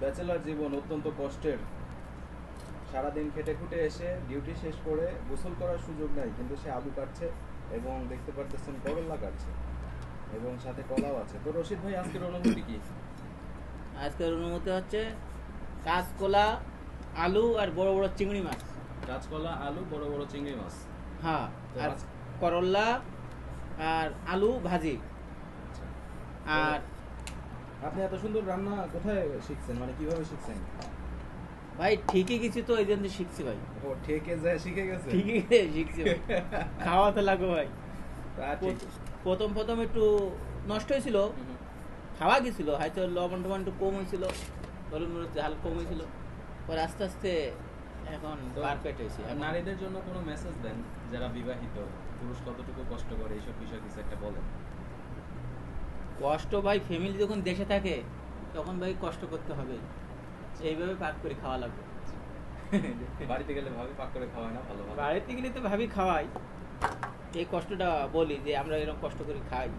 Bachelor জীবন অত্যন্ত কষ্টের। সারাদিন খেটে খুটে এসে ডিউটি শেষ করে গোসল করার সুযোগ নাই, কিন্তু সে আলু কাটছে এবং দেখতে পারতেছেন করলা কাটছে এবং সাথে কলাও আছে। তো রশিদ ভাই, আজকের অনুভূতি কি? আজকের অনুমতি হচ্ছে কাঁচকলা, আলু আর বড় বড় চিংড়ি মাছ। কাঁচকলা, আলু, বড় বড় চিংড়ি মাছ। হ্যাঁ, তো আর আজ- করলা আর আলু ভাজি। আচ্ছা। আর আপনি এত সুন্দর রান্না কোথায় শিখছেন, মানে কিভাবে শিখছেন? ভাই ঠিকই কিছু তো এই জন্য শিখছি ভাই। ও, ঠেকে যায় শিখে গেছে। ঠিকই শিখছি ভাই। খাওয়া তো লাগবে ভাই। তা ঠিক। প্রথম প্রথম একটু নষ্ট হয়েছিল, হুম। খাওয়া গেছিল, হয়তো লবণ টবণ একটু কম হয়েছিল, হলুদ মরিচ ঝাল কম হয়েছিল, পরে আস্তে আস্তে এখন তো পারফেক্ট হয়েছে। নারীদের জন্য কোনো মেসেজ দেন, যারা বিবাহিত, পুরুষ কতটুকু কষ্ট করে, এইসব বিষয় কিছু একটা বলেন। কষ্ট ভাই, ফ্যামিলি যখন দেশে থাকে তখন ভাই কষ্ট করতে হবে, এইভাবে পাক করে খাওয়া লাগবে। বাড়িতে গেলে ভাবি পাক করে খাওয়ায় না ভালো ভালো। বাড়িতে গেলে তো ভাবি খাওয়াই, এই কষ্টটা বলি যে আমরা এরকম কষ্ট করে খাই।